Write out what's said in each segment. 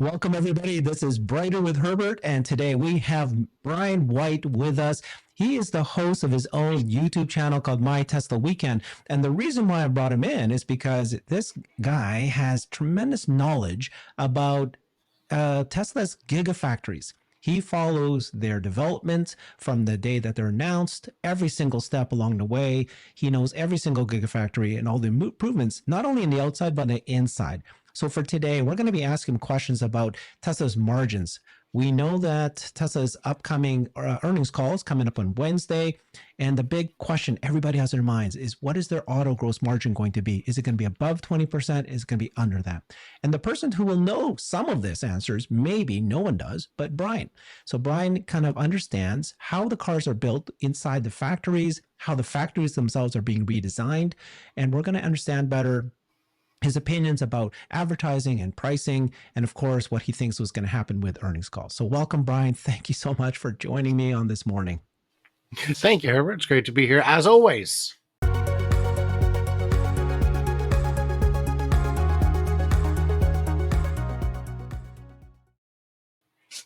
Welcome, everybody. This is Brighter with Herbert, and today we have Brian White with us. He is the host of his own YouTube channel called My Tesla Weekend. And the reason why I brought him in is because this guy has tremendous knowledge about Tesla's gigafactories. He follows their development from the day that they're announced, every single step along the way. He knows every single gigafactory and all the improvements, not only in the outside, but on the inside. So for today, we're going to be asking questions about Tesla's margins. We know that Tesla's upcoming earnings call is coming up on Wednesday. And the big question everybody has in their minds is, what is their auto gross margin going to be? Is it going to be above 20%? Is it going to be under that? And the person who will know some of this answers, maybe no one does, but Brian. So Brian kind of understands how the cars are built inside the factories, how the factories themselves are being redesigned. And we're going to understand better his opinions about advertising and pricing, and of course, what he thinks was going to happen with earnings calls. So welcome, Brian. Thank you so much for joining me on this morning. Thank you, Herbert. It's great to be here, as always.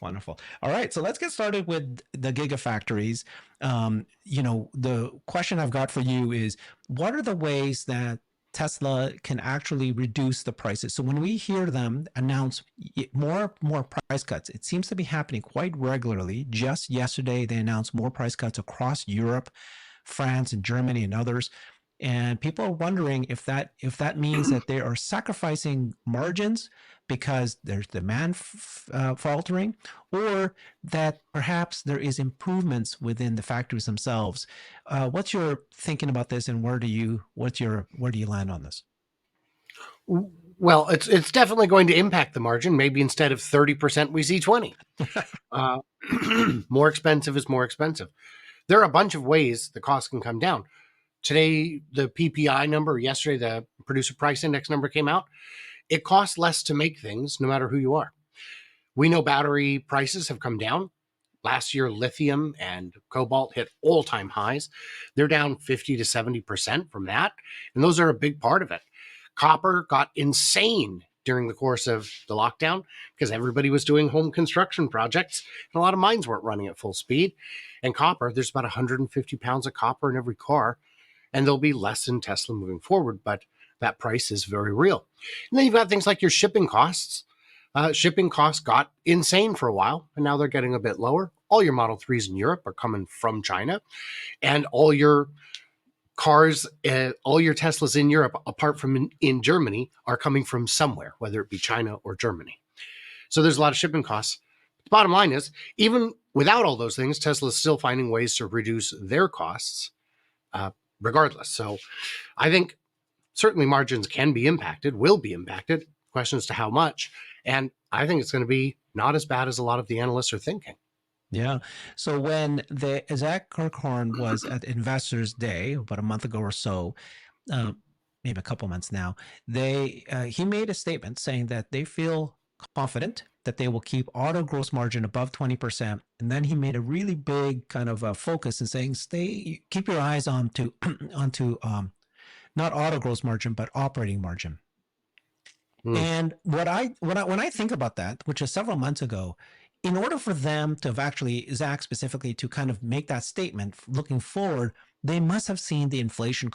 Wonderful. All right, so let's get started with the gigafactories. The question I've got for you is, what are the ways that Tesla can actually reduce the prices? So when we hear them announce more price cuts, it seems to be happening quite regularly. Just yesterday, they announced more price cuts across Europe, France, and Germany, and others. And people are wondering if that means that they are sacrificing margins because there's demand faltering, or that perhaps there is improvements within the factories themselves. What's your thinking about this, and where do you land on this? Well, it's definitely going to impact the margin. Maybe instead of 30%, we see 20. More expensive is more expensive. There are a bunch of ways the cost can come down. Today, the PPI number, yesterday, the producer price index number came out. It costs less to make things, no matter who you are. We know battery prices have come down. Last year, lithium and cobalt hit all-time highs. They're down 50 to 70% from that, and those are a big part of it. Copper got insane during the course of the lockdown because everybody was doing home construction projects, and a lot of mines weren't running at full speed. And copper, there's about 150 pounds of copper in every car, and there'll be less in Tesla moving forward, but that price is very real. And then you've got things like your shipping costs. Shipping costs got insane for a while, and now they're getting a bit lower. All your Model 3s in Europe are coming from China, and all your cars, all your Teslas in Europe, apart from in Germany, are coming from somewhere, whether it be China or Germany. So there's a lot of shipping costs. The bottom line is, even without all those things, Tesla is still finding ways to reduce their costs regardless. So I think certainly margins can be impacted, will be impacted. Question as to how much. And I think it's going to be not as bad as a lot of the analysts are thinking. Yeah. So when Zach Kirkhorn was at Investors Day about a month ago or so, maybe a couple months now, he made a statement saying that they feel confident that they will keep auto gross margin above 20%. And then he made a really big kind of a focus in saying, keep your eyes onto not auto gross margin, but operating margin. And when I think about that, which is several months ago, in order for them to have actually, Zach specifically, to kind of make that statement looking forward, they must have seen the inflation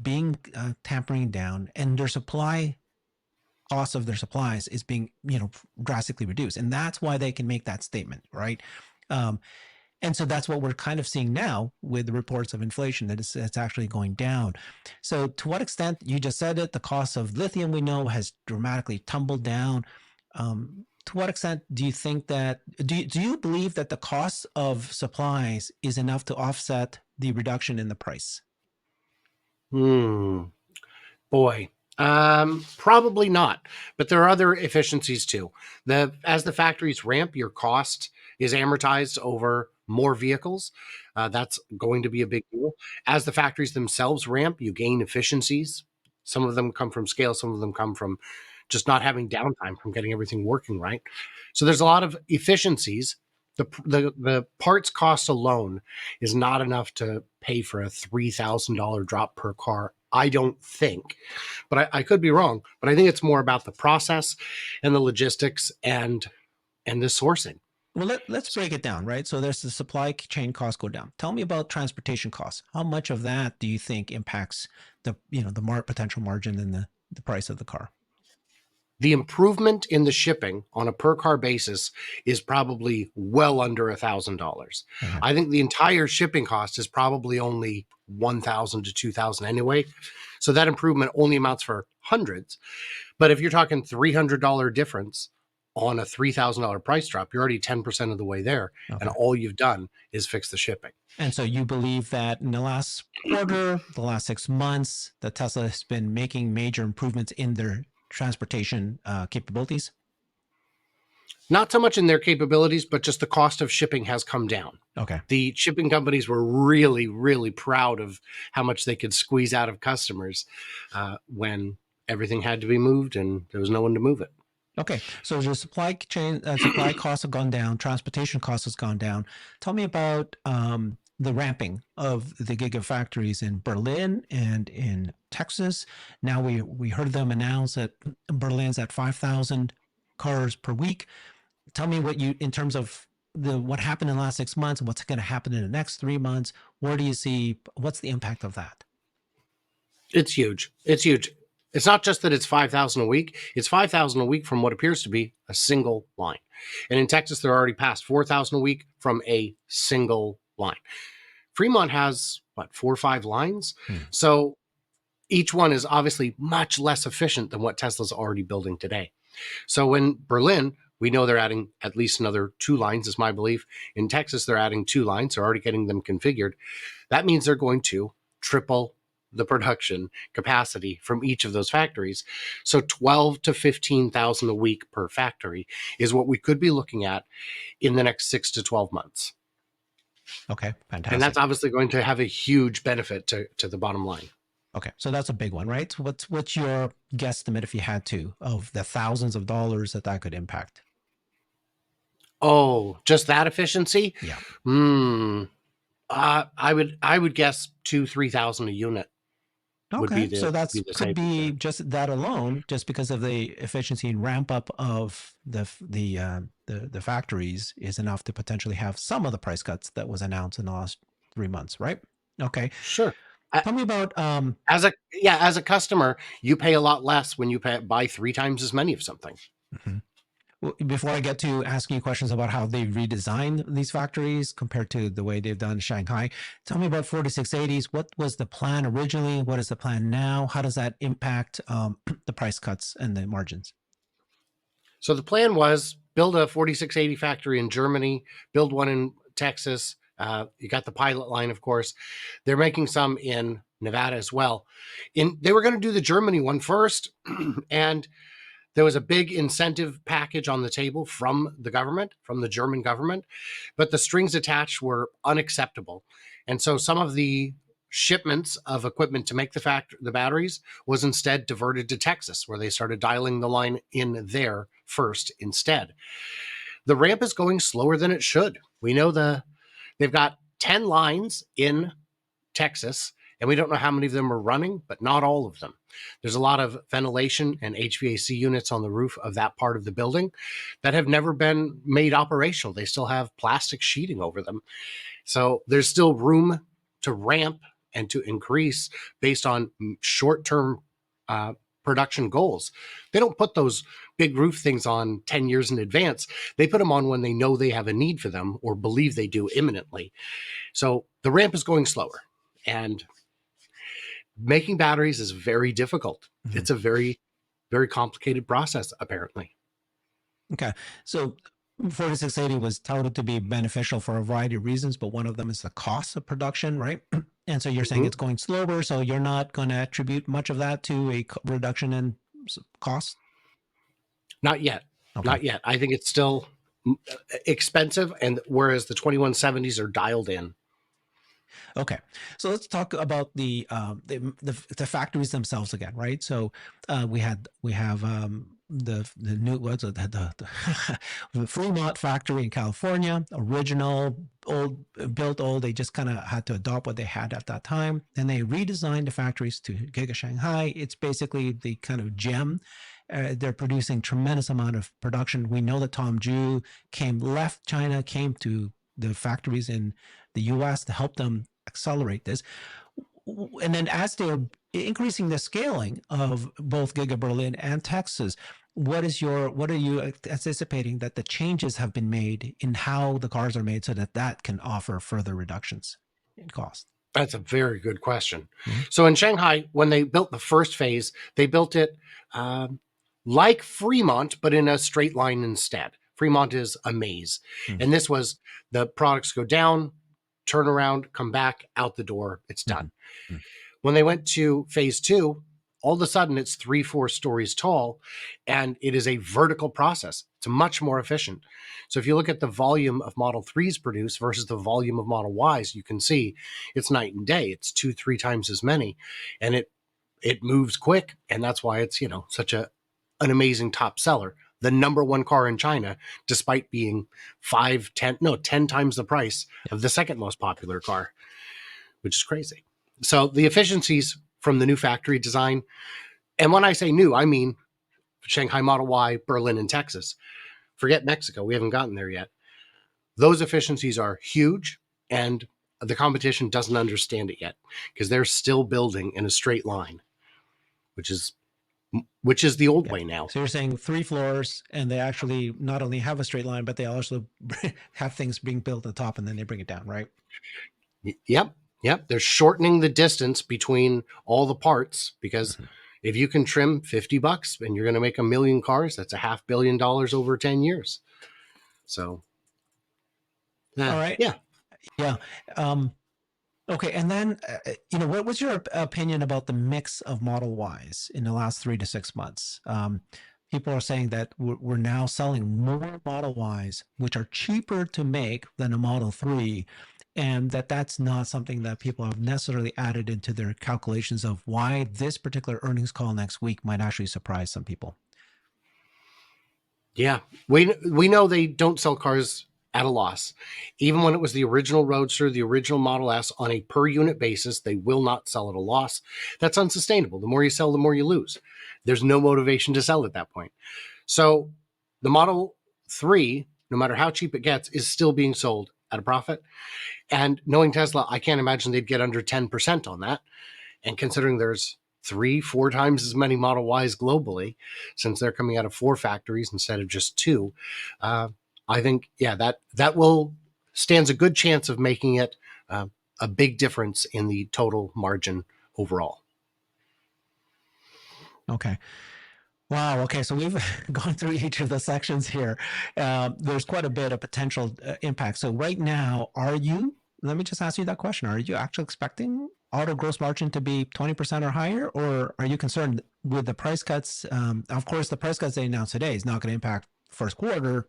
being tampering down, and their cost of their supplies is being drastically reduced, and that's why they can make that statement, right? And so that's what we're kind of seeing now with the reports of inflation, that it's actually going down. So to what extent, you just said it, the cost of lithium we know has dramatically tumbled down. To what extent do you think that, do you believe that the cost of supplies is enough to offset the reduction in the price? Boy, probably not. But there are other efficiencies too. As the factories ramp, your cost is amortized over more vehicles. That's going to be a big deal. As the factories themselves ramp, you gain efficiencies. Some of them come from scale. Some of them come from just not having downtime, from getting everything working right. So there's a lot of efficiencies. The parts cost alone is not enough to pay for a $3,000 drop per car I don't think, but I could be wrong. But I think it's more about the process and the logistics and the sourcing. Well, let's break it down, right? So there's the supply chain costs go down. Tell me about transportation costs. How much of that do you think impacts the the potential margin and the price of the car? The improvement in the shipping on a per car basis is probably well under $1,000. Okay. I think the entire shipping cost is probably only 1,000 to 2,000 anyway. So that improvement only amounts for hundreds. But if you're talking $300 difference on a $3,000 price drop, you're already 10% of the way there. Okay. And all you've done is fix the shipping. And so you believe that in the last quarter, the last 6 months, that Tesla has been making major improvements in their transportation capabilities? Not so much in their capabilities, but just the cost of shipping has come down. Okay. The shipping companies were really, really proud of how much they could squeeze out of customers when everything had to be moved and there was no one to move it. Okay, so the supply chain, supply costs have gone down, transportation costs has gone down. Tell me about the ramping of the gigafactories in Berlin and in Texas. Now we heard them announce that Berlin's at 5,000 cars per week. Tell me what you, in terms of what happened in the last 6 months and what's going to happen in the next 3 months. Where do you see, what's the impact of that? It's huge. It's huge. It's not just that it's 5,000 a week. It's 5,000 a week from what appears to be a single line. And in Texas, they're already past 4,000 a week from a single line. Fremont has, what, 4 or 5 lines? So each one is obviously much less efficient than what Tesla's already building today. So in Berlin, we know they're adding at least another 2 lines, is my belief. In Texas, they're adding 2 lines. They're already getting them configured. That means they're going to triple the production capacity from each of those factories. So 12 to 15,000 a week per factory is what we could be looking at in the next 6 to 12 months. Okay, fantastic. And that's obviously going to have a huge benefit to the bottom line. Okay, so that's a big one, right? So what's your guesstimate, if you had to, of the thousands of dollars that could impact? Oh, just that efficiency? Yeah. I would guess 2,000-3,000 a unit. Okay, so Would that's be the could safest be bet. just that alone, just because of the efficiency and ramp up of the factories is enough to potentially have some of the price cuts that was announced in the last 3 months, right? Okay, Sure. tell me about As a customer, you pay a lot less when you buy 3 times as many of something. mhm. Well, before I get to asking you questions about how they redesigned these factories compared to the way they've done Shanghai, tell me about 4680s. What was the plan originally? What is the plan now? How does that impact the price cuts and the margins? So the plan was build a 4680 factory in Germany, build one in Texas. You got the pilot line, of course. They're making some in Nevada as well. They were going to do the Germany one first, and there was a big incentive package on the table from the government, from the German government, but the strings attached were unacceptable. And so some of the shipments of equipment to make the batteries was instead diverted to Texas, where they started dialing the line in there first instead. The ramp is going slower than it should. We know they've got 10 lines in Texas, and we don't know how many of them are running, but not all of them. There's a lot of ventilation and HVAC units on the roof of that part of the building that have never been made operational. They still have plastic sheeting over them. So there's still room to ramp and to increase based on short-term production goals. They don't put those big roof things on 10 years in advance. They put them on when they know they have a need for them or believe they do imminently. So the ramp is going slower. And making batteries is very difficult. Mhm. It's a very, very complicated process, apparently. Okay, so 4680 was touted to be beneficial for a variety of reasons, but one of them is the cost of production, right? And so you're saying Mhm. it's going slower, so you're not going to attribute much of that to a reduction in cost? Not yet. Okay. Not yet. I think it's still expensive, and whereas the 2170s are dialed in. Okay, so let's talk about the factories themselves again, right? So we have the new what's it, the Fremont factory in California, original, old, built old. They just kind of had to adopt what they had at that time, and they redesigned the factories to Giga Shanghai. It's basically the kind of gem. They're producing tremendous amount of production. We know that Tom Ju left China, came to the factories in the U.S. to help them accelerate this. And then as they're increasing the scaling of both Giga Berlin and Texas, what are you anticipating that the changes have been made in how the cars are made so that that can offer further reductions in cost? That's a very good question. Mm-hmm. So in Shanghai, when they built the first phase, they built it like Fremont, but in a straight line instead. Fremont is a maze. Mm-hmm. And this was the products go down, turn around, come back, out the door, it's done. Mm-hmm. When they went to phase 2, all of a sudden it's 3-4 stories tall, and it is a vertical process. It's much more efficient. So if you look at the volume of Model 3s produced versus the volume of Model Ys, you can see it's night and day. It's 2-3 times as many, and it moves quick, and that's why it's, such an amazing top seller. The number one car in China, despite being 10 times the price of the second most popular car, which is crazy. So the efficiencies from the new factory design, and when I say new, I mean Shanghai Model Y, Berlin, and Texas. Forget Mexico. We haven't gotten there yet. Those efficiencies are huge, and the competition doesn't understand it yet because they're still building in a straight line, which is the old way now. So you're saying 3 floors, and they actually not only have a straight line, but they also have things being built at the top, and then they bring it down, right? Yep. They're shortening the distance between all the parts because if you can trim $50 and you're going to make 1 million cars, that's $500 million over 10 years. So, all right. Yeah. Okay. And then, what was your opinion about the mix of Model Ys in the last 3 to 6 months? People are saying that we're now selling more Model Ys, which are cheaper to make than a Model 3. And that's not something that people have necessarily added into their calculations of why this particular earnings call next week might actually surprise some people. Yeah, we know they don't sell cars at a loss. Even when it was the original Roadster, the original Model S, on a per unit basis, they will not sell at a loss. That's unsustainable. The more you sell, the more you lose. There's no motivation to sell at that point. So the Model 3, no matter how cheap it gets, is still being sold at a profit. And knowing Tesla, I can't imagine they'd get under 10% on that. And considering there's 3-4 times as many Model Ys globally, since they're coming out of 4 factories instead of just 2, I think, that will stands a good chance of making it a big difference in the total margin overall. Okay. Wow. Okay. So we've gone through each of the sections here. There's quite a bit of potential impact. So right now, let me just ask you that question. Are you actually expecting auto gross margin to be 20% or higher, or are you concerned with the price cuts? Of course, the price cuts they announced today is not going to impact first quarter,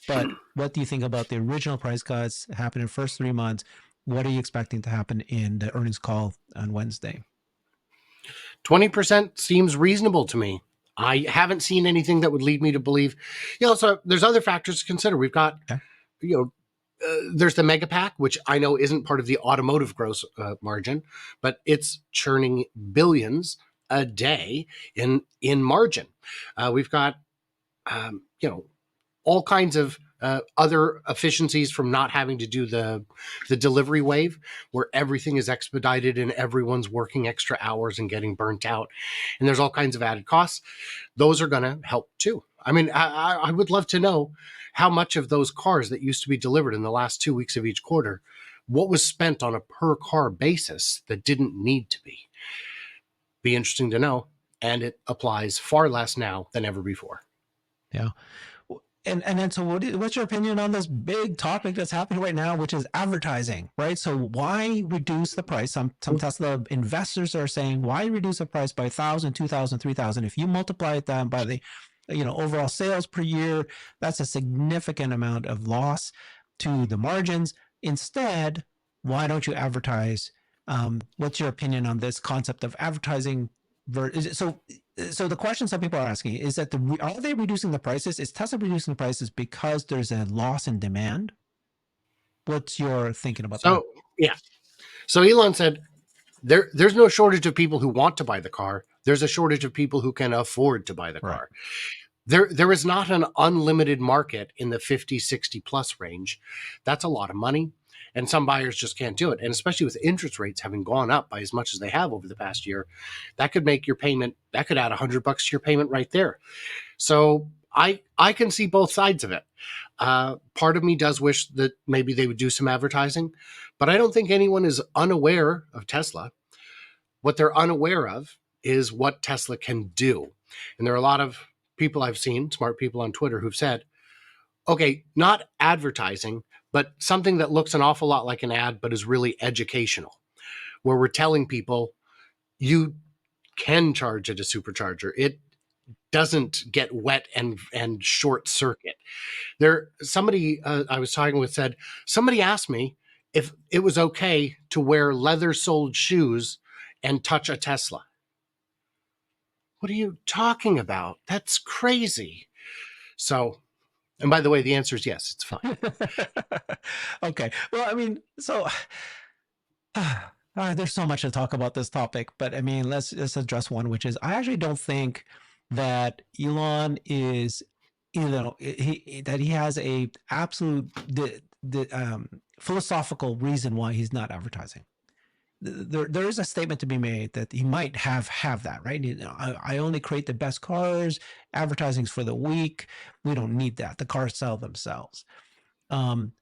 but what do you think about the original price cuts happening in the first 3 months? What are you expecting to happen in the earnings call on Wednesday? 20% seems reasonable to me. I haven't seen anything that would lead me to believe, so there's other factors to consider. We've got, there's the mega pack, which I know isn't part of the automotive gross margin, but it's churning billions a day in margin. We've got, all kinds of other efficiencies from not having to do the delivery wave, where everything is expedited and everyone's working extra hours and getting burnt out. And there's all kinds of added costs. Those are going to help too. I mean, I would love to know how much of those cars that used to be delivered in the last 2 weeks of each quarter, what was spent on a per car basis that didn't need to be. Be interesting to know. And it applies far less now than ever before. Yeah. And then, so what's your opinion on this big topic that's happening right now, which is advertising, right? So why reduce the price? Some Tesla investors are saying, why reduce the price by 1,000, 2,000, 3,000? If you multiply it down by the overall sales per year, that's a significant amount of loss to the margins. Instead, why don't you advertise? What's your opinion on this concept of advertising So the question some people are asking is that are they reducing the prices? Is Tesla reducing the prices because there's a loss in demand? What's your thinking about that? So yeah. So Elon said there's no shortage of people who want to buy the car. There's a shortage of people who can afford to buy the Right. car. There is not an unlimited market in the 50, 60 plus range. That's a lot of money. And some buyers just can't do it. And especially with interest rates having gone up by as much as they have over the past year, that could make your payment, that could add $100 to your payment right there. So I can see both sides of it. Part of me does wish that maybe they would do some advertising, but I don't think anyone is unaware of Tesla. What they're unaware of is what Tesla can do. And there are a lot of people I've seen, smart people on Twitter, who've said, okay, not advertising, but something that looks an awful lot like an ad, but is really educational, where we're telling people you can charge at a supercharger. It doesn't get wet and short circuit. Somebody I was talking with said, somebody asked me if it was okay to wear leather soled shoes and touch a Tesla. What are you talking about? That's crazy. So, and by the way, the answer is yes, it's fine. Okay. Well, I mean, so there's so much to talk about this topic, but I mean, let's address one, which is I actually don't think that Elon is, that he has a absolute philosophical reason why he's not advertising. There is a statement to be made that he might have that, right? I only create the best cars. Advertising's for the weak. We don't need that. The cars sell themselves. Um,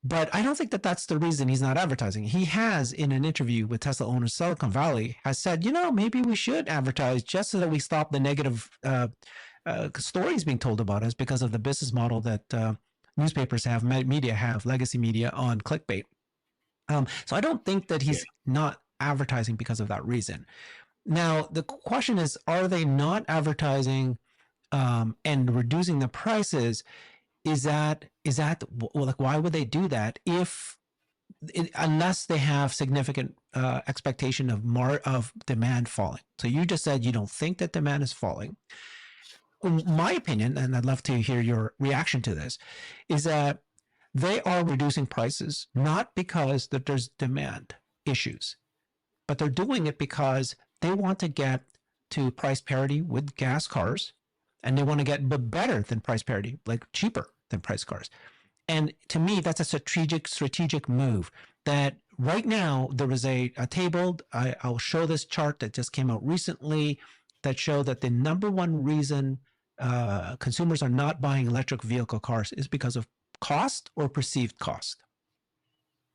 but I don't think that that's the reason he's not advertising. He has, in an interview with Tesla owners Silicon Valley, has said, maybe we should advertise just so that we stop the negative stories being told about us because of the business model that newspapers have, media have, legacy media on clickbait. So I don't think that Yeah. he's not advertising because of that reason. Now, the question is, are they not advertising and reducing the prices? Is that like, why would they do that unless they have significant expectation of demand falling? So you just said you don't think that demand is falling. My opinion, and I'd love to hear your reaction to this, is that they are reducing prices not because that there's demand issues, but they're doing it because they want to get to price parity with gas cars, and they want to get better than price parity, like cheaper than price cars. And to me, that's a strategic move. That right now there is a table. I'll show this chart that just came out recently that show that the number one reason consumers are not buying electric vehicle cars is because of cost or perceived cost.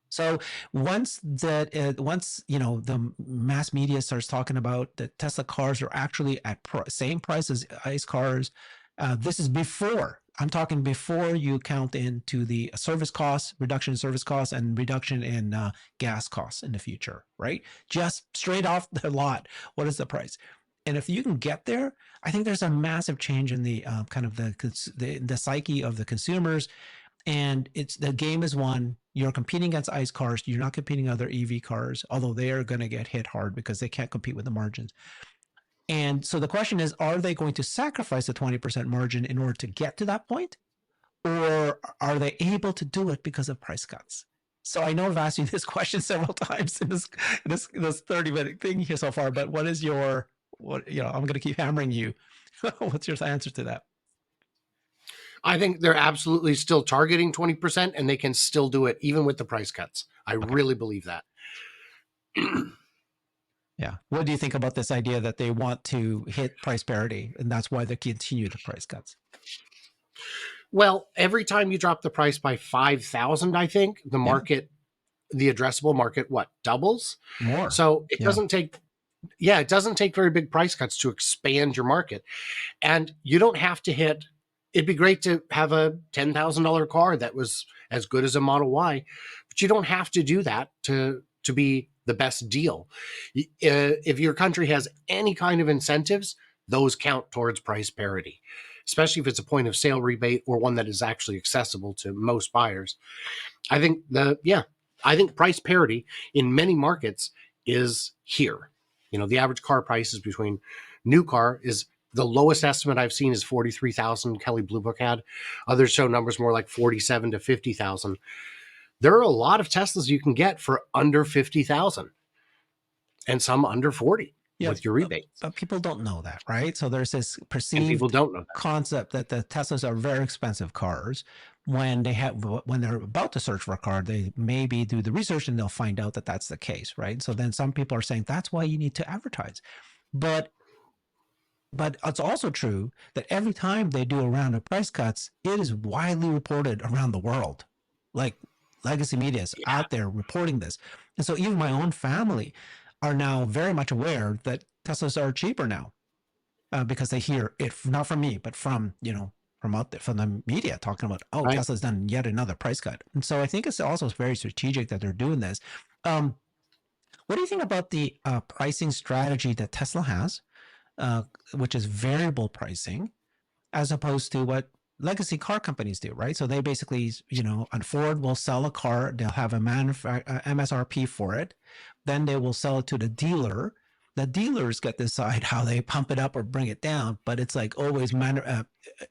So once the mass media starts talking about that Tesla cars are actually at same price as ICE cars, this is before. I'm talking before you count into the service costs, reduction in service costs, and reduction in gas costs in the future, right? Just straight off the lot, what is the price? And if you can get there, I think there's a massive change in the kind of the psyche of the consumers. And the game is won. You're competing against ICE cars. You're not competing other EV cars, although they are going to get hit hard because they can't compete with the margins. And so the question is, are they going to sacrifice the 20% margin in order to get to that point? Or are they able to do it because of price cuts? So I know I've asked you this question several times in this 30-minute thing here so far, but what is I'm going to keep hammering you. What's your answer to that? I think they're absolutely still targeting 20% and they can still do it even with the price cuts. I really believe that. Yeah. What do you think about this idea that they want to hit price parity and that's why they continue the price cuts? Well, every time you drop the price by 5,000, I think the Yeah. market, the addressable market, doubles? More. So it Yeah. doesn't take, it doesn't take very big price cuts to expand your market. And you don't have to hit, it'd be great to have a $10,000 car that was as good as a Model Y, but you don't have to do that to be the best deal. If your country has any kind of incentives, those count towards price parity, especially if it's a point of sale rebate or one that is actually accessible to most buyers. I think I think price parity in many markets is here. The average car prices between new car is the lowest estimate I've seen is 43,000. Kelly Blue Book had. Others show numbers more like 47 to 50,000. There are a lot of Teslas you can get for under 50,000 and some under 40 Yeah, with your rebates. but people don't know that, right? So there's this And people perceived don't know that. concept that the Teslas are very expensive cars. When they're about to search for a car, they maybe do the research and they'll find out that that's the case, right? So then some people are saying that's why you need to advertise, but it's also true that every time they do a round of price cuts, it is widely reported around the world. Like legacy media is out there reporting this. And so even my own family are now very much aware that Teslas are cheaper now because they hear it not from me, but from, from out there, from the media talking about, oh, Right. Tesla's done yet another price cut. And so I think it's also very strategic that they're doing this. What do you think about the pricing strategy that Tesla has? Which is variable pricing, as opposed to what legacy car companies do, right? So they basically, on Ford will sell a car, they'll have a MSRP for it, then they will sell it to the dealer. The dealers get to decide how they pump it up or bring it down, but it's like always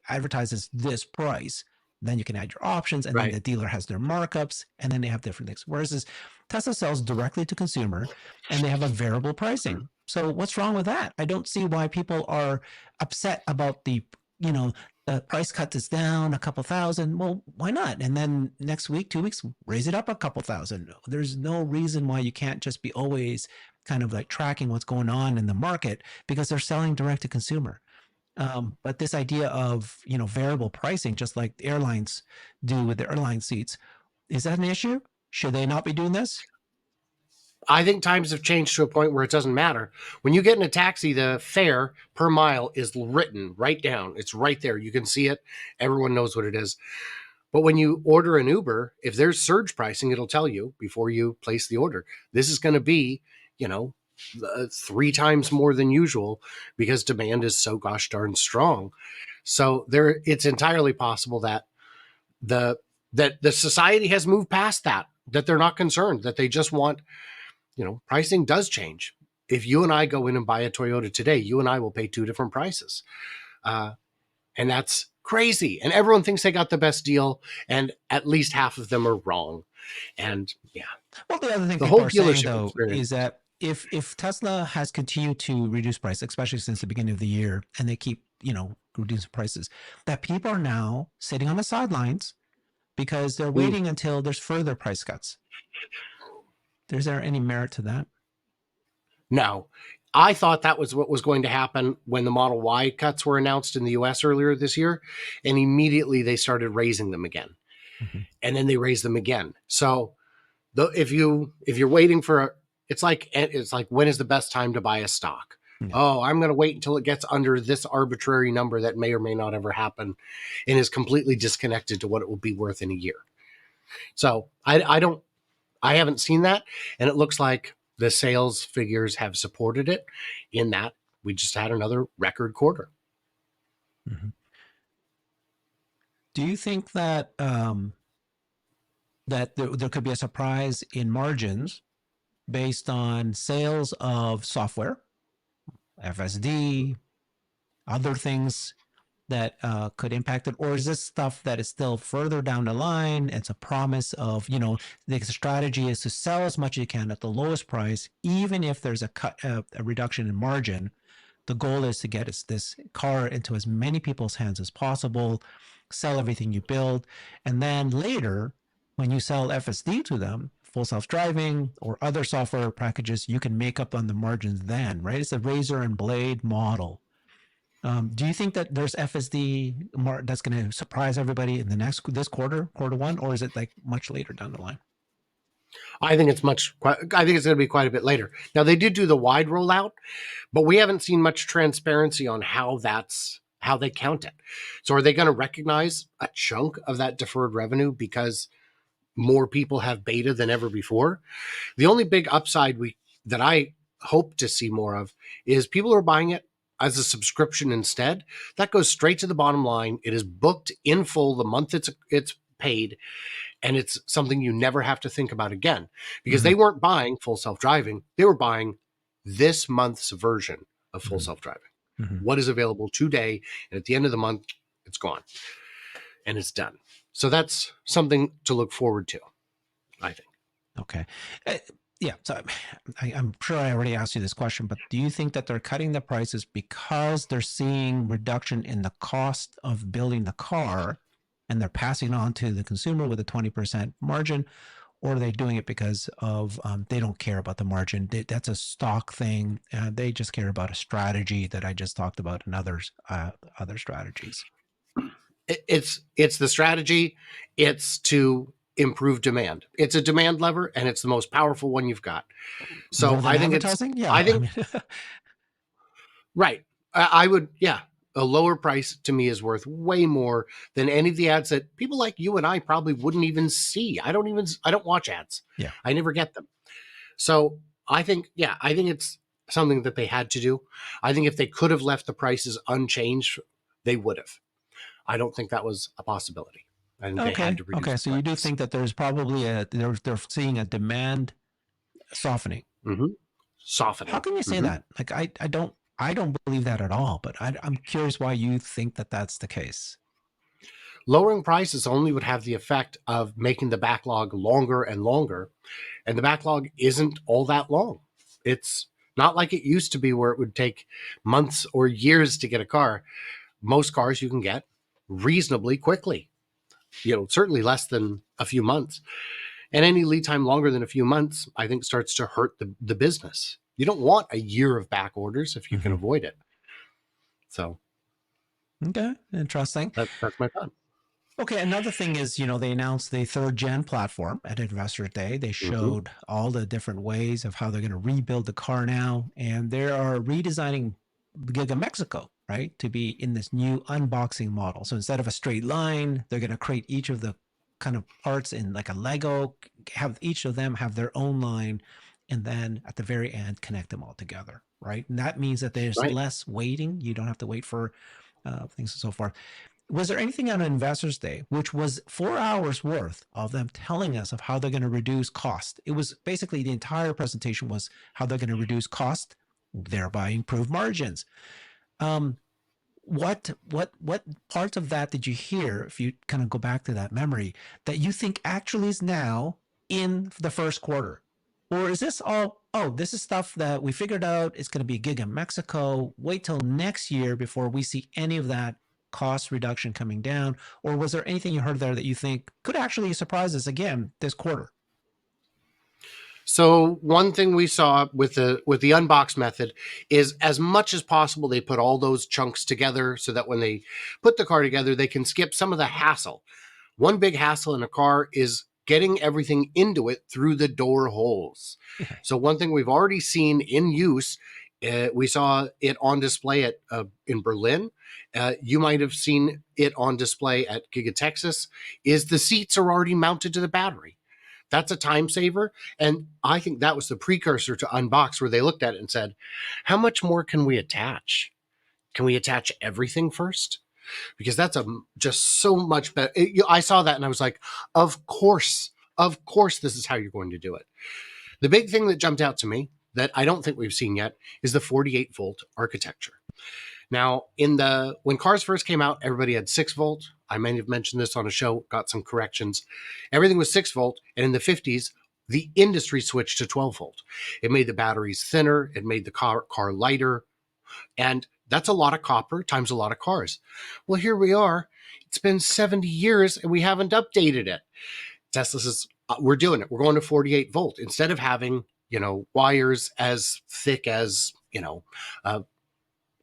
advertises this price. Then you can add your options, and then Right. the dealer has their markups, and then they have different things. Whereas Tesla sells directly to consumer, and they have a variable pricing. So what's wrong with that? I don't see why people are upset about the price cut is down a couple thousand. Well, why not? And then next week, 2 weeks, raise it up a couple thousand. There's no reason why you can't just be always kind of like tracking what's going on in the market because they're selling direct to consumer. But this idea of variable pricing, just like the airlines do with the airline seats, is that an issue? Should they not be doing this? I think times have changed to a point where it doesn't matter. When you get in a taxi, the fare per mile is written right down. It's right there. You can see it. Everyone knows what it is. But when you order an Uber, if there's surge pricing, it'll tell you before you place the order. This is going to be, 3 times more than usual because demand is so gosh darn strong. So it's entirely possible that the society has moved past that they're not concerned, that they just want, pricing does change. If you and I go in and buy a Toyota today, you and I will pay 2 different prices. And that's crazy. And everyone thinks they got the best deal, and at least half of them are wrong. And yeah. Well, the other thing The people whole are saying, dealership though, experience. is that if Tesla has continued to reduce price, especially since the beginning of the year, and they keep, reducing prices, that people are now sitting on the sidelines because they're waiting until there's further price cuts. Is there any merit to that? No. I thought that was what was going to happen when the Model Y cuts were announced in the US earlier this year. And immediately they started raising them again. Mm-hmm. And then they raised them again. So if you're waiting for it's like when is the best time to buy a stock? Yeah. Oh, I'm going to wait until it gets under this arbitrary number that may or may not ever happen and is completely disconnected to what it will be worth in a year. So I haven't seen that. And it looks like the sales figures have supported it in that we just had another record quarter. Mm-hmm. Do you think that that there could be a surprise in margins based on sales of software, FSD, other things that could impact it? Or is this stuff that is still further down the line? It's a promise of, the strategy is to sell as much as you can at the lowest price, even if there's a reduction in margin. The goal is to get this car into as many people's hands as possible, sell everything you build, and then later, when you sell FSD to them, full self-driving or other software packages, you can make up on the margins then, right? It's a razor and blade model. Do you think that there's FSD that's going to surprise everybody in this quarter one, or is it like much later down the line? I think it's going to be quite a bit later. Now they did do the wide rollout, but we haven't seen much transparency on how they count it. So are they going to recognize a chunk of that deferred revenue because more people have beta than ever before? The only big upside that I hope to see more of is people are buying it as a subscription instead. That goes straight to the bottom line. It is booked in full the month it's paid, and it's something you never have to think about again because they weren't buying full self-driving. They were buying this month's version of full Mm-hmm. self-driving. Mm-hmm. What is available today, and at the end of the month, it's gone and it's done. So that's something to look forward to, I think. Okay. Uh, yeah. So I'm sure I already asked you this question, but do you think that they're cutting the prices because they're seeing reduction in the cost of building the car and they're passing on to the consumer with a 20% margin? Or are they doing it because of they don't care about the margin? That's a stock thing. They just care about a strategy that I just talked about and other strategies. It's the strategy. It's to improve demand. It's a demand lever, and it's the most powerful one you've got. So More than advertising? Yeah. I I think, mean, right. I would, yeah. A lower price to me is worth way more than any of the ads that people like you and I probably wouldn't even see. I don't watch ads. yeah. I never get them. So I think it's something that they had to do. I think if they could have left the prices unchanged, they would have. I don't think that was a possibility. I think they had Okay. to reduce Okay. the So you do prices. think that there's probably they're seeing a demand softening. Mm-hmm. How Softening. can you say Mm-hmm. that? Like I don't believe that at all. But I'm curious why you think that that's the case. Lowering prices only would have the effect of making the backlog longer and longer, and the backlog isn't all that long. It's not like it used to be where it would take months or years to get a car. Most cars you can get reasonably quickly, certainly less than a few months. And any lead time longer than a few months, I think, starts to hurt the business. You don't want a year of back orders if you can Mm-hmm. avoid it. So Okay. Interesting. that's my thought. Okay, another thing is, they announced the third gen platform at Investor Day. They Mm-hmm. showed all the different ways of how they're going to rebuild the car now, and they are redesigning Giga Mexico, right, to be in this new unboxing model. So instead of a straight line, they're going to create each of the kind of parts in like a Lego, have each of them have their own line, and then at the very end, connect them all together, right? And that means that there's Right. less waiting. You don't have to wait for things and so forth. Was there anything on Investors Day, which was 4 hours worth of them telling us of how they're going to reduce cost? It was basically the entire presentation was how they're going to reduce cost, thereby improve margins. Um, what parts of that did you hear, if you kind of go back to that memory, that you think actually is now in the first quarter? Or is this all, oh, this is stuff that we figured out, it's going to be gig in Mexico, wait till next year before we see any of that cost reduction coming down? Or was there anything you heard there that you think could actually surprise us again this quarter? So one thing we saw with the unbox method is, as much as possible, they put all those chunks together so that when they put the car together, they can skip some of the hassle. One big hassle in a car is getting everything into it through the door holes. Yeah. So one thing we've already seen in use, we saw it on display at in Berlin. You might have seen it on display at Giga Texas. Is the seats are already mounted to the battery. That's a time saver. And I think that was the precursor to Unbox, where they looked at it and said, how much more can we attach? Can we attach everything first? Because that's just so much better. I saw that and I was like, of course, this is how you're going to do it. The big thing that jumped out to me that I don't think we've seen yet is the 48-volt architecture. Now, when cars first came out, everybody had 6-volt. I may have mentioned this on a show, got some corrections. Everything was 6-volt, and in the 50s, the industry switched to 12-volt. It made the batteries thinner, it made the car lighter, and that's a lot of copper times a lot of cars. Well, here we are. It's been 70 years and we haven't updated it. Tesla says, we're doing it. We're going to 48-volt instead of having, wires as thick as,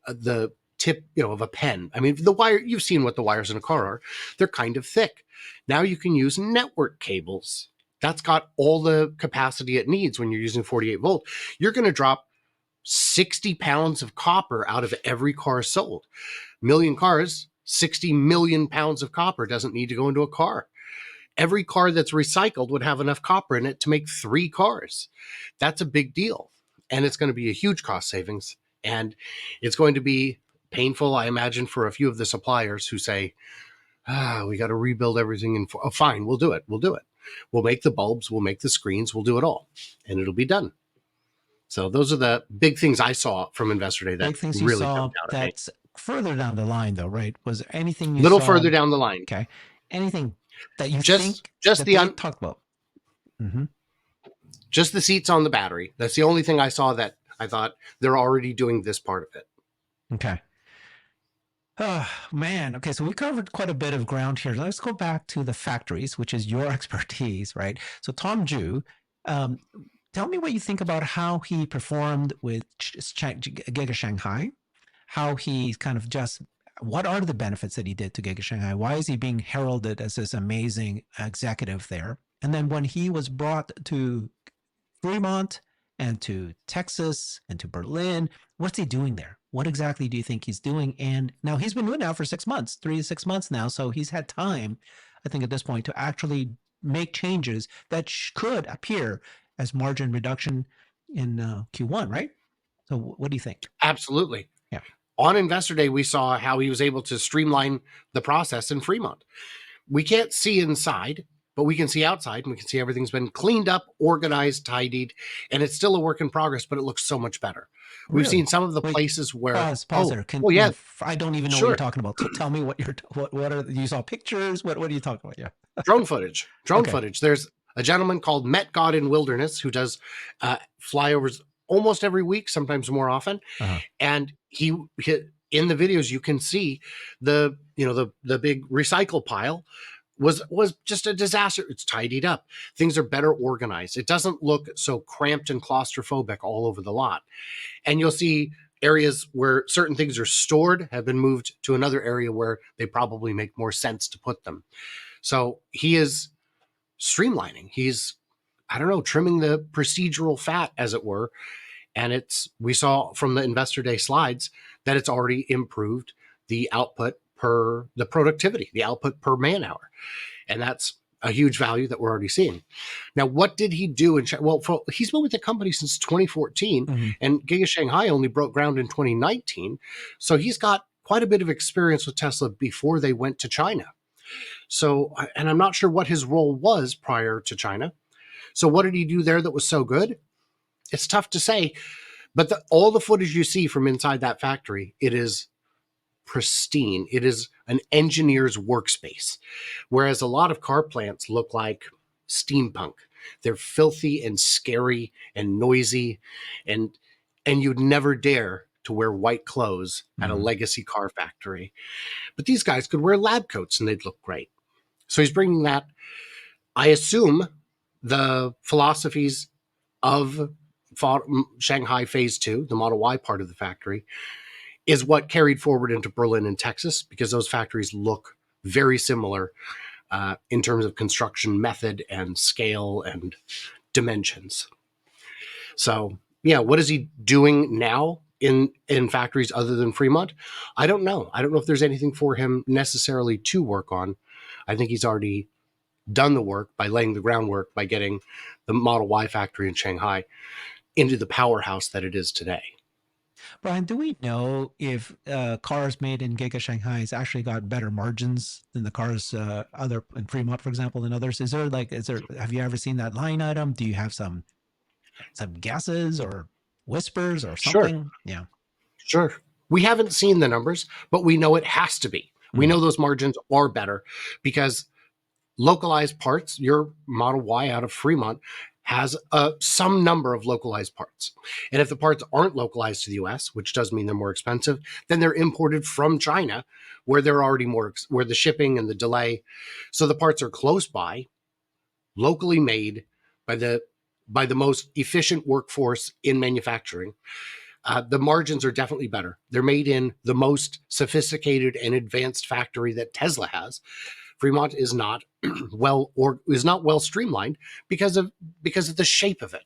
the tip, of a pen. I mean, the wire, you've seen what the wires in a car are. They're kind of thick. Now you can use network cables. That's got all the capacity it needs when you're using 48-volt. You're going to drop 60 pounds of copper out of every car sold. Million cars, 60 million pounds of copper doesn't need to go into a car. Every car that's recycled would have enough copper in it to make 3 cars. That's a big deal. And it's going to be a huge cost savings. And it's going to be painful, I imagine, for a few of the suppliers who say, we got to rebuild everything. And fine, we'll do it. We'll do it. We'll make the bulbs, we'll make the screens, we'll do it all. And it'll be done. So those are the big things I saw from Investor Day that Big things you really saw jumped out at me. that's further down the line, though, right? Was there anything you Little saw? further down the line, Okay, anything that you just think just that the they un, talked about? Mm-hmm. just the seats on the battery. That's the only thing I saw that I thought they're already doing this part of it. Okay. Oh, man. Okay, so we covered quite a bit of ground here. Let's go back to the factories, which is your expertise, right? So Tom Ju, um, tell me what you think about how he performed with Giga Shanghai, how he kind of just, what are the benefits that he did to Giga Shanghai? Why is he being heralded as this amazing executive there? And then when he was brought to Fremont and to Texas and to Berlin. What's he doing there? What exactly do you think he's doing? And now he's been doing now for 6 months, 3 to 6 months now. So he's had time, I think, at this point to actually make changes that could appear as margin reduction in Q1, right? So what do you think? Absolutely. Yeah. On Investor Day, we saw how he was able to streamline the process in Fremont. We can't see inside, but we can see outside, and we can see everything's been cleaned up, organized, tidied, and it's still a work in progress, but it looks so much better. We've Really? seen some of the Wait, places where, pause oh, there. Can well, yeah, I don't even know what you're sure. talking about. Tell me what you're what are you saw pictures? What are you talking about? Yeah. Drone footage. Drone Okay. footage. There's a gentleman called Met God in Wilderness who does flyovers almost every week, sometimes more often. Uh-huh. And he in the videos you can see the big recycle pile was just a disaster. It's tidied up. Things are better organized. It doesn't look so cramped and claustrophobic all over the lot. And you'll see areas where certain things are stored have been moved to another area where they probably make more sense to put them. So he is streamlining. He's, I don't know, trimming the procedural fat, as it were. And we saw from the Investor Day slides that it's already improved the output per the productivity, the output per man hour. And that's a huge value that we're already seeing. Now, what did he do? He's been with the company since 2014, Mm-hmm. and Giga Shanghai only broke ground in 2019. So he's got quite a bit of experience with Tesla before they went to China. So, and I'm not sure what his role was prior to China. So, what did he do there that was so good? It's tough to say, but all the footage you see from inside that factory, it is pristine. It is an engineer's workspace. Whereas a lot of car plants look like steampunk. They're filthy and scary and noisy, and you'd never dare to wear white clothes at a legacy car factory. But these guys could wear lab coats and they'd look great. So he's bringing that, I assume, the philosophies of Shanghai Phase 2, the Model Y part of the factory, is what carried forward into Berlin and Texas, because those factories look very similar in terms of construction method and scale and dimensions. So, yeah, what is he doing now in factories other than Fremont? I don't know. I don't know if there's anything for him necessarily to work on. I think he's already done the work by laying the groundwork by getting the Model Y factory in Shanghai into the powerhouse that it is today. Brian, do we know if cars made in Giga Shanghai has actually got better margins than the cars other in Fremont, for example, than others? Have you ever seen that line item? Do you have some guesses or whispers or Sure, something? Yeah. sure. We haven't seen the numbers, but we know it has to be. We Mm. know those margins are better because localized parts, your Model Y out of Fremont has some number of localized parts. And if the parts aren't localized to the US, which does mean they're more expensive, then they're imported from China where they're already where the shipping and the delay. So the parts are close by, locally made by the most efficient workforce in manufacturing. The margins are definitely better. They're made in the most sophisticated and advanced factory that Tesla has. Fremont is not well streamlined because of the shape of it.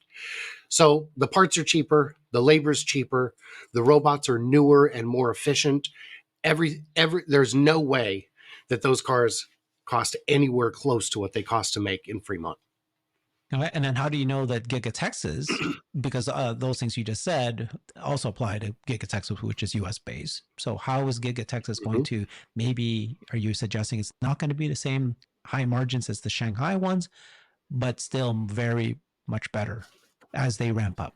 So the parts are cheaper, the labor's cheaper, the robots are newer and more efficient. There's no way that those cars cost anywhere close to what they cost to make in Fremont. And then how do you know that Giga Texas, because those things you just said also apply to Giga Texas, which is US based. So how is Giga Texas going Mm-hmm. to, maybe, are you suggesting it's not going to be the same high margins as the Shanghai ones, but still very much better as they ramp up?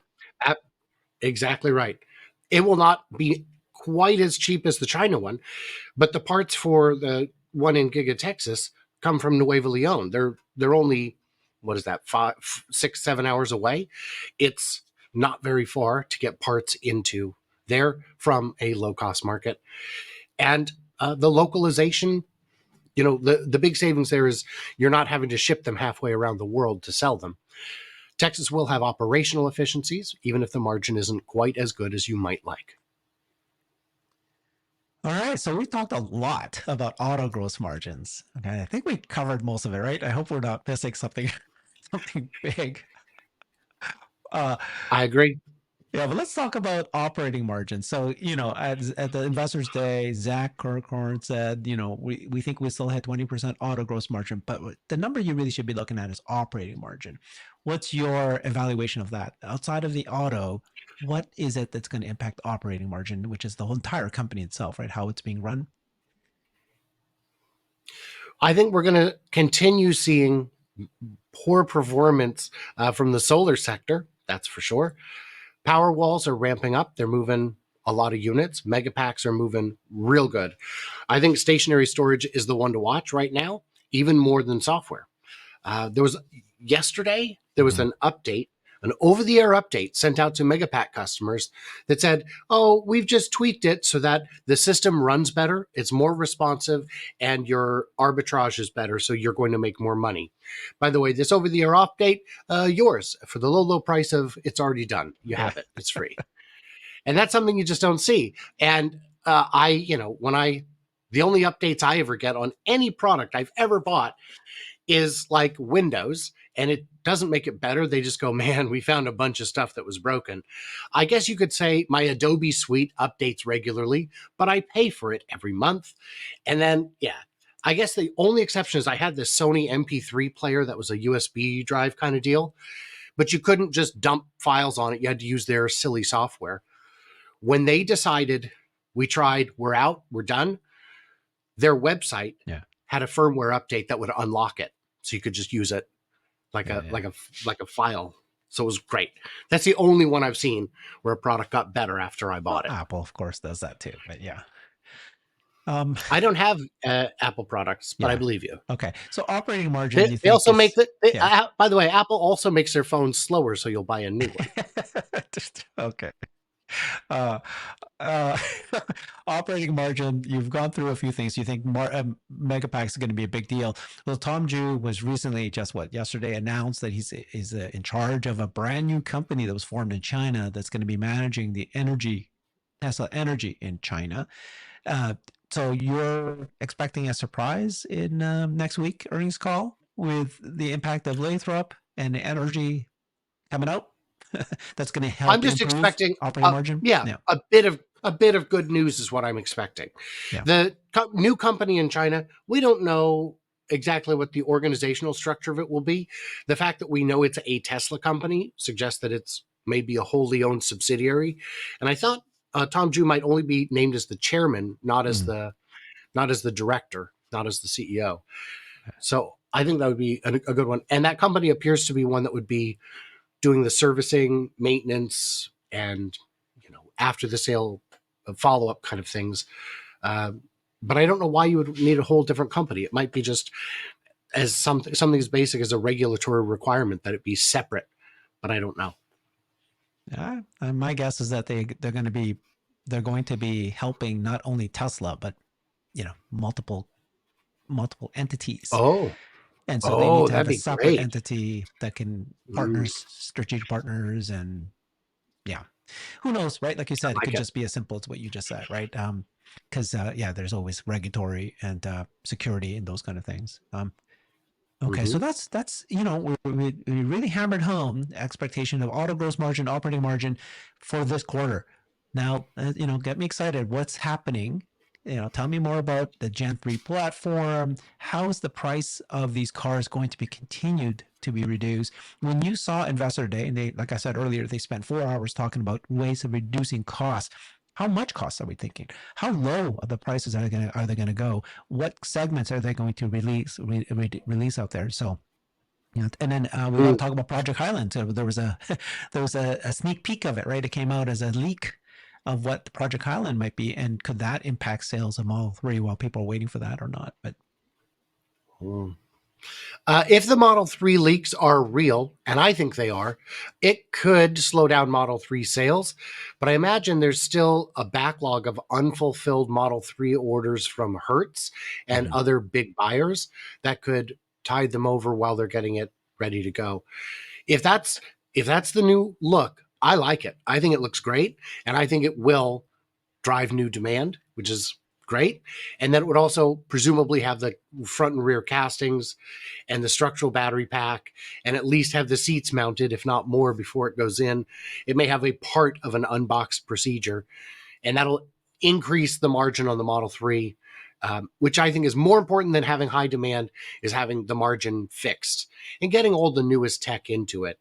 Exactly right. It will not be quite as cheap as the China one, but the parts for the one in Giga Texas come from Nuevo Leon. They're only, what is that, 5, 6, 7 hours away. It's not very far to get parts into there from a low cost market, and the localization. The big savings there is you're not having to ship them halfway around the world to sell them. Texas will have operational efficiencies, even if the margin isn't quite as good as you might like. All right, so we talked a lot about auto gross margins. Okay, I think we covered most of it, right? I hope we're not missing something something big. Uh, I agree. yeah, but let's talk about operating margins. So, at the Investors Day, Zach Kirkhorn said, we think we still had 20% auto gross margin, but the number you really should be looking at is operating margin. What's your evaluation of that? Outside of the auto, what is it that's going to impact operating margin, which is the whole entire company itself, right? How it's being run? I think we're going to continue seeing poor performance from the solar sector. That's for sure. Power walls are ramping up. They're moving a lot of units. Megapacks are moving real good. I think stationary storage is the one to watch right now, even more than software. There was yesterday, there was an update, an over the air update sent out to Megapack customers that said, oh, we've just tweaked it so that the system runs better, it's more responsive, and your arbitrage is better. So you're going to make more money. By the way, this over the air update, yours for the low, low price of it's already done. You have it, it's free. And that's something you just don't see. And the only updates I ever get on any product I've ever bought is like Windows, and it doesn't make it better. They just go, man, we found a bunch of stuff that was broken. I guess you could say my Adobe suite updates regularly, but I pay for it every month. And then, yeah, I guess the only exception is I had this Sony MP3 player that was a USB drive kind of deal, but you couldn't just dump files on it. You had to use their silly software. When they decided we're out, we're done, their website had a firmware update that would unlock it. So you could just use it like a file. So it was great. That's the only one I've seen where a product got better after I bought it. Apple, of course, does that too. But yeah. I don't have Apple products, but I believe you. Okay. So operating margin, they also make by the way, Apple also makes their phones slower, so you'll buy a new one. Okay. Operating margin, you've gone through a few things. You think Megapacks is going to be a big deal. Well, Tom Ju was recently, yesterday, announced that he's in charge of a brand new company that was formed in China that's going to be managing the Tesla energy in China. So you're expecting a surprise in next week earnings call with the impact of Lathrop and the energy coming out? That's going to help. I'm just expecting operating margin. A bit of good news is what I'm expecting. Yeah. The new company in China, we don't know exactly what the organizational structure of it will be. The fact that we know it's a Tesla company suggests that it's maybe a wholly owned subsidiary. And I thought Tom Ju might only be named as the chairman, not as the director, not as the CEO. So I think that would be a good one. And that company appears to be one that would be doing the servicing, maintenance, and after the sale, follow-up kind of things. But I don't know why you would need a whole different company. It might be just as something as basic as a regulatory requirement that it be separate, but I don't know. My guess is that they're going to be helping not only Tesla, but multiple entities. And so they need to have a separate entity that can strategic partners, and who knows, right? Like you said, it could just be as simple as what you just said, right? Because there's always regulatory and security and those kind of things. Okay, so that's we really hammered home the expectation of auto gross margin, operating margin for this quarter. Now, get me excited. What's happening? Tell me more about the Gen 3 platform. How is the price of these cars going to be continued to be reduced? When you saw Investor Day, and they, like I said earlier, they spent 4 hours talking about ways of reducing costs. How much costs are we thinking? How low are the prices are they going to go? What segments are they going to release out there? So, Yeah, and then we got to Mm. talk about Project Highland. So there was a there was a sneak peek of it, right? It came out as a leak of what the Project Highland might be, and could that impact sales of Model 3 while people are waiting for that or not? But Mm. If the Model 3 leaks are real, and I think they are, it could slow down Model 3 sales. But I imagine there's still a backlog of unfulfilled Model 3 orders from Hertz and mhm. other big buyers that could tide them over while they're getting it ready to go. If that's if that's the new look, I like it. I think it looks great, and I think it will drive new demand, which is great. And then it would also presumably have the front and rear castings and the structural battery pack, and at least have the seats mounted, if not more, before it goes in. It may have a part of an unboxed procedure, and that'll increase the margin on the Model 3, which I think is more important than having high demand, is having the margin fixed and getting all the newest tech into it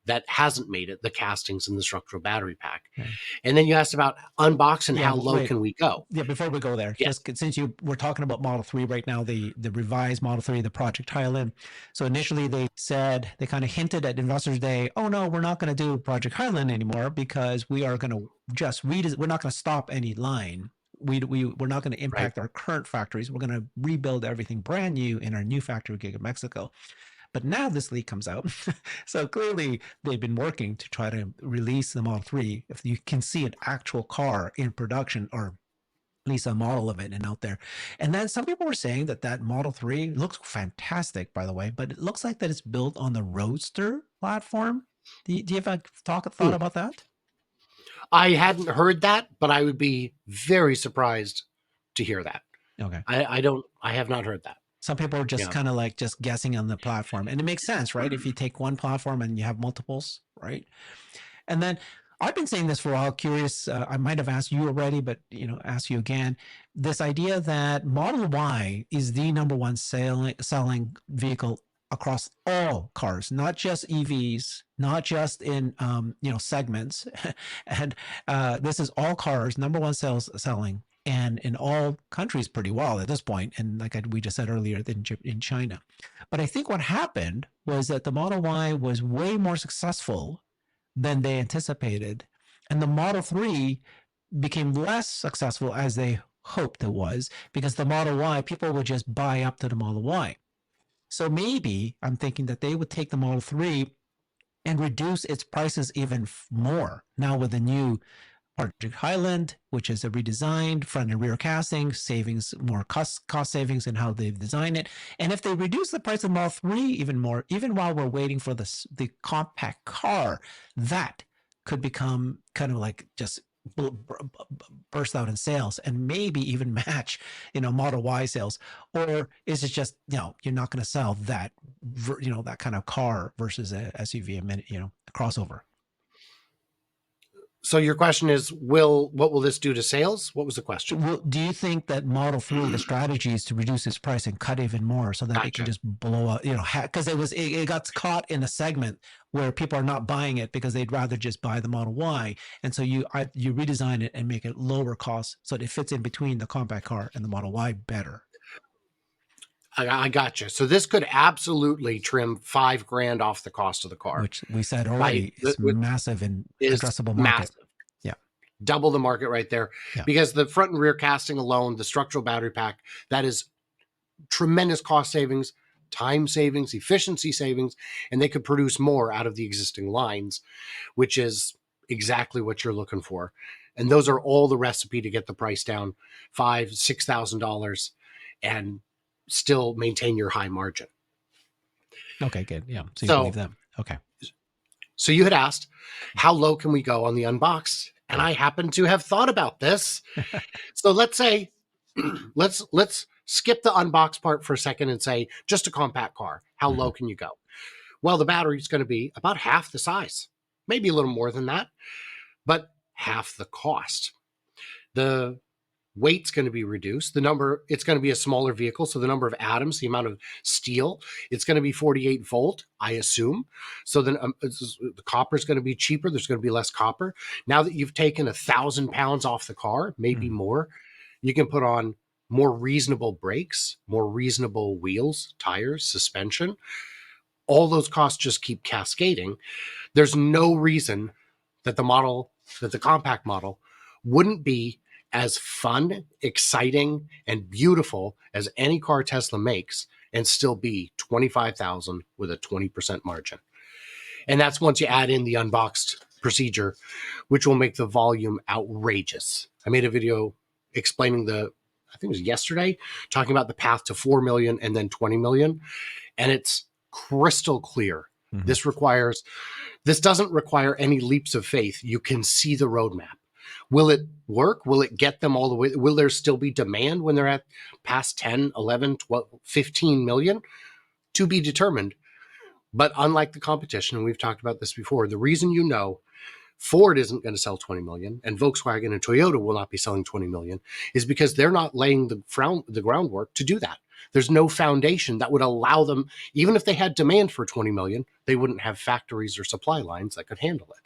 that hasn't made it, the castings and the structural battery pack. Yeah. And then you asked about unbox and Yeah, how low wait. can we go? Yeah, before we go there, Yeah, just since you we're talking about Model 3 right now, the revised Model 3, the Project Highland. So initially they said, they kind of hinted at Investors Day, oh no, we're not going to do Project Highland anymore because we are going to just we're not going to stop any line. We're not going to right. impact our current factories. We're going to rebuild everything brand new in our new factory in Mexico. But now this leak comes out. So clearly they've been working to try to release the Model 3. If you can see an actual car in production, or at least a model of it and out there. And then some people were saying that that Model 3 looks fantastic, by the way, but it looks like that it's built on the Roadster platform. Do you have a thought Hmm. about that? I hadn't heard that, but I would be very surprised to hear that. Okay. I have not heard that. Some people are just Yeah. kind of like just guessing on the platform. And it makes sense, right? If you take one platform and you have multiples, right? And then I've been saying this for a while. Curious, I might have asked you already, but ask you again. This idea that Model Y is the number one selling vehicle across all cars, not just EVs, not just in segments, and this is all cars, number one selling, and in all countries pretty well at this point. And like we just said earlier, in China. But I think what happened was that the Model Y was way more successful than they anticipated. And the Model 3 became less successful as they hoped it was, because the Model Y, people would just buy up to the Model Y. So maybe I'm thinking that they would take the Model 3 and reduce its prices even more now with the new Project Highland, which is a redesigned front and rear casting, savings, more cost savings in how they've designed it. And if they reduce the price of Model 3 even more, even while we're waiting for the compact car, that could become kind of like just burst out in sales and maybe even match Model Y sales. Or is it just you're not going to sell that that kind of car versus a SUV, a crossover? So your question is, what will this do to sales? What was the question? Well, do you think that Model 3, the strategy is to reduce its price and cut even more so that it can Gotcha. just blow up, because it got caught in a segment where people are not buying it because they'd rather just buy the Model Y. And so you redesign it and make it lower cost so that it fits in between the compact car and the Model Y better, I gotcha. So this could absolutely trim $5,000 off the cost of the car. which we said By already is massive in is addressable market. massive. Yeah. Double the market right there. Yeah. Because the front and rear casting alone, the structural battery pack, that is tremendous cost savings, time savings, efficiency savings, and they could produce more out of the existing lines, which is exactly what you're looking for. And those are all the recipe to get the price down $5,000-$6,000 and still maintain your high margin. Okay, good. Yeah. So you believe So them. Okay. So you had asked, how low can we go on the unboxed? And Yeah. I happen to have thought about this. So let's say, let's skip the unboxed part for a second and say just a compact car. How low can you go? Well, the battery is going to be about half the size, maybe a little more than that, but half the cost. The weight's going to be reduced. It's going to be a smaller vehicle. So the number of atoms, the amount of steel, it's going to be 48 volt, I assume. So then the copper is going to be cheaper. There's going to be less copper. Now that you've taken 1,000 pounds off the car, maybe more, you can put on more reasonable brakes, more reasonable wheels, tires, suspension. all those costs just keep cascading. There's no reason that the compact model wouldn't be as fun, exciting, and beautiful as any car Tesla makes and still be 25,000 with a 20% margin. And that's once you add in the unboxed procedure, which will make the volume outrageous. I made a video explaining I think it was yesterday, talking about the path to 4 million and then 20 million. And it's crystal clear. Mhm. This doesn't require any leaps of faith. You can see the roadmap. Will it work? Will it get them all the way? Will there still be demand when they're at past 10, 11, 12, 15 million? To be determined. But unlike the competition, and we've talked about this before, the reason Ford isn't going to sell 20 million and Volkswagen and Toyota will not be selling 20 million is because they're not laying the groundwork to do that. There's no foundation that would allow them, even if they had demand for 20 million, they wouldn't have factories or supply lines that could handle it.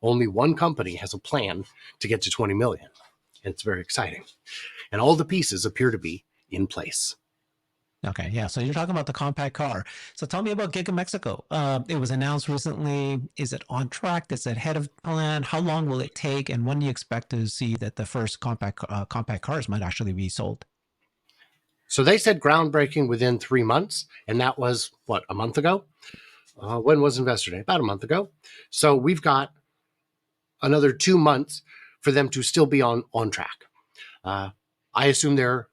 Only one company has a plan to get to 20 million. And it's very exciting. And all the pieces appear to be in place. Okay, yeah. So you're talking about the compact car. So tell me about Giga Mexico. It was announced recently. Is it on track? Is it ahead of plan? How long will it take? And when do you expect to see that the first compact cars might actually be sold? So they said groundbreaking within 3 months, and that was what, a month ago? When was Investor Day? About a month ago. So we've got another 2 months for them to still be on track. I assume their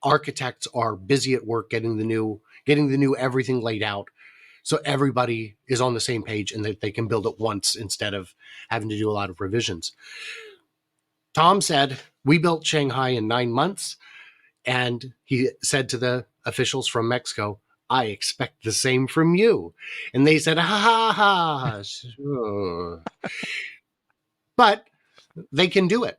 architects are busy at work getting the new everything laid out, so everybody is on the same page and that they can build it once instead of having to do a lot of revisions. Tom said, we built Shanghai in 9 months. And he said to the officials from Mexico, I expect the same from you. And they said, ha ha ha. Sure. But they can do it.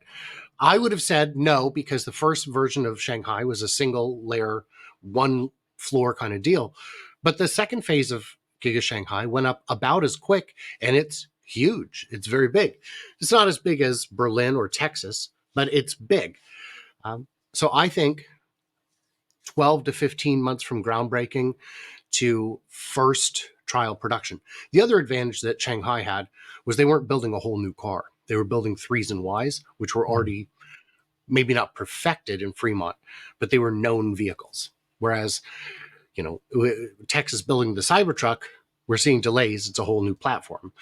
I would have said no, because the first version of Shanghai was a single layer, one floor kind of deal. But the second phase of Giga Shanghai went up about as quick, and it's huge. It's very big. It's not as big as Berlin or Texas, but it's big. So I think 12 to 15 months from groundbreaking to first trial production. The other advantage that Shanghai had was they weren't building a whole new car. They were building 3s and Ys, which were already maybe not perfected in Fremont, but they were known vehicles. Whereas, Texas building the Cybertruck, we're seeing delays. It's a whole new platform.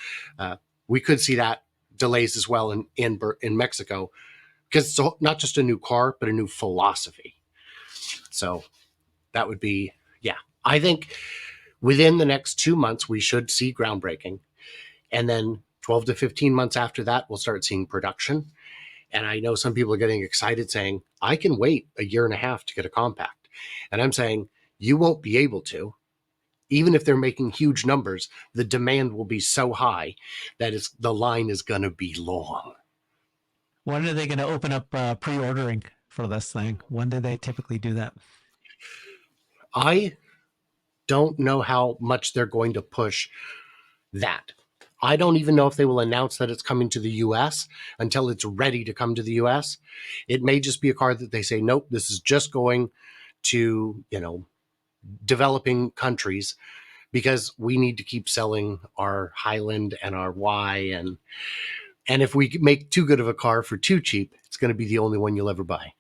We could see that delays as well in Mexico, because it's not just a new car, but a new philosophy. So that would be, yeah. I think within the next 2 months, we should see groundbreaking. And then 12 to 15 months after that, we'll start seeing production. And I know some people are getting excited saying, I can wait a year and a half to get a compact. And I'm saying, you won't be able to. Even if they're making huge numbers, the demand will be so high that the line is going to be long. When are they going to open up pre-ordering for this thing? When do they typically do that? I don't know how much they're going to push that. I don't even know if they will announce that it's coming to the US until it's ready to come to the US. It may just be a car that they say, nope, this is just going to, developing countries, because we need to keep selling our Highland and our Y. And if we make too good of a car for too cheap, it's going to be the only one you'll ever buy.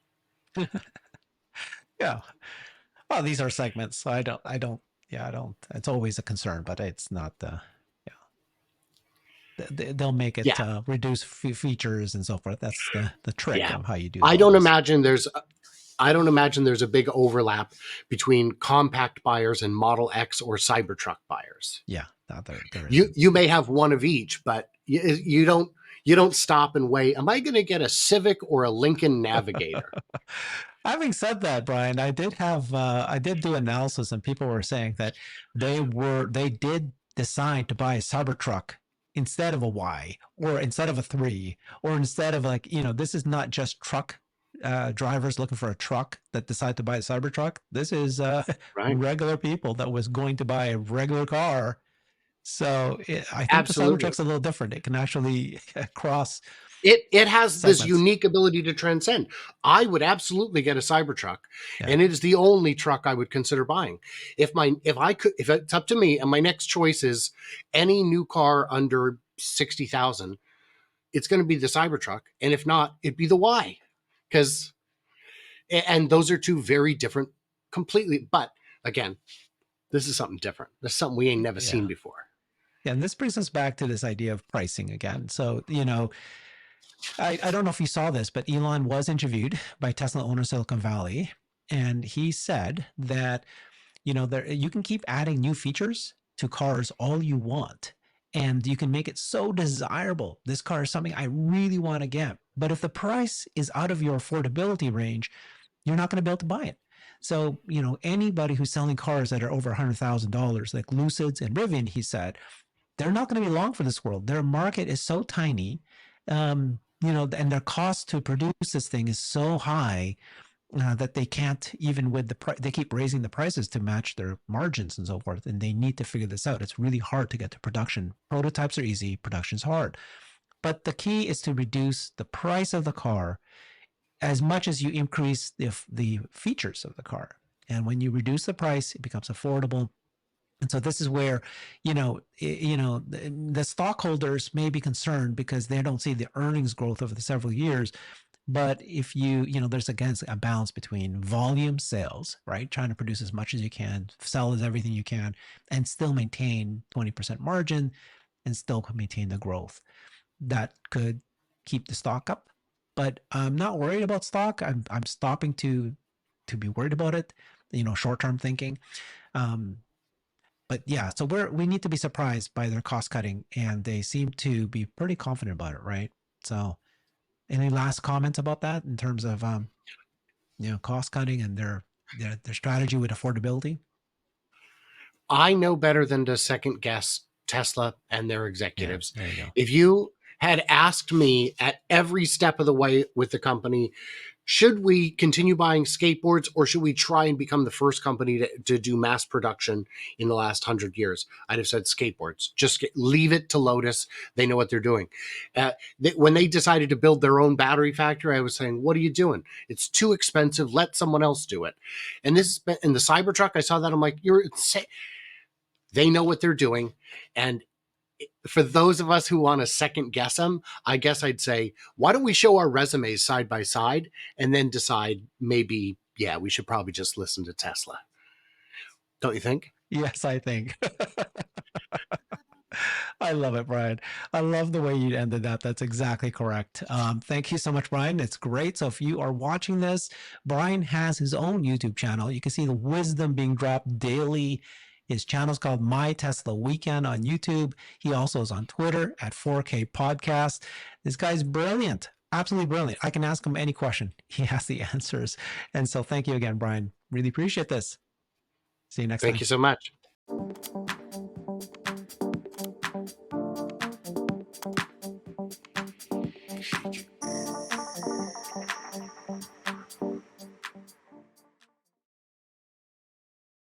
Yeah. Well, these are segments. So I don't, it's always a concern, but it's not, they'll make it Yeah. reduce features and so forth. That's the trick Yeah. of how you do I all don't this. imagine there's a big overlap between compact buyers and Model X or Cybertruck buyers. Yeah, no, there isn't. You may have one of each, but you don't stop and weigh, am I going to get a Civic or a Lincoln Navigator? Having said that, Brian, I did do analysis, and people were saying that they did decide to buy a Cybertruck instead of a Y, or instead of a 3, or instead of this is not just truck drivers looking for a truck that decide to buy a Cybertruck. This is Right? regular people that was going to buy a regular car. So I think the Absolutely. Cybertruck's a little different. It can actually cross It has this segments. unique ability to transcend. I would absolutely get a Cybertruck, Yeah. and it is the only truck I would consider buying. If it's up to me, and my next choice is any new car under 60,000, it's going to be the Cybertruck, and if not, it'd be the Y, because and those are two very different, completely. But again, this is something different. This is something we ain't never Yeah. seen before. Yeah. And this brings us back to this idea of pricing again. So, I don't know if you saw this, but Elon was interviewed by Tesla owner Silicon Valley, and he said that you can keep adding new features to cars all you want, and you can make it so desirable. This car is something I really want to get, but if the price is out of your affordability range, you're not going to be able to buy it. So, anybody who's selling cars that are over $100,000, like Lucids and Rivian, he said, they're not going to be long for this world. Their market is so tiny, and their cost to produce this thing is so high that they can't, even with they keep raising the prices to match their margins and so forth. And they need to figure this out. It's really hard to get to production. Prototypes are easy, production's hard. But the key is to reduce the price of the car as much as you increase the features of the car. And when you reduce the price, it becomes affordable. And so this is where, the stockholders may be concerned because they don't see the earnings growth over the several years. But if there's again a balance between volume sales, right? Trying to produce as much as you can, sell as everything you can, and still maintain 20% margin and still maintain the growth. That could keep the stock up. But I'm not worried about stock. I'm stopping to be worried about it, short-term thinking. But yeah, so we need to be surprised by their cost cutting, and they seem to be pretty confident about it, right? So any last comments about that in terms of cost cutting and their strategy with affordability? I know better than to second guess Tesla and their Yeah, executives. there you go. If you had asked me at every step of the way with the company, should we continue buying skateboards or should we try and become the first company to do mass production in the last 100 years? I'd have said skateboards. Just leave it to Lotus. They know what they're doing. When they decided to build their own battery factory, I was saying, what are you doing? It's too expensive. Let someone else do it. And this in the Cybertruck, I saw that. I'm like, you're insane. They know what they're doing. And for those of us who want to second guess them, I guess I'd say, why don't we show our resumes side by side and then decide maybe, yeah, we should probably just listen to Tesla. Don't you think? Yes, I think. I love it, Brian. I love the way you ended that. That's exactly correct. Thank you so much, Brian. It's great. So if you are watching this, Brian has his own YouTube channel. You can see the wisdom being dropped daily. His channel is called My Tesla Weekend on YouTube. He also is on Twitter at 4K Podcast. This guy's brilliant. Absolutely brilliant. I can ask him any question. He has the answers. And so thank you again, Brian. Really appreciate this. See you next Thank time. you so much.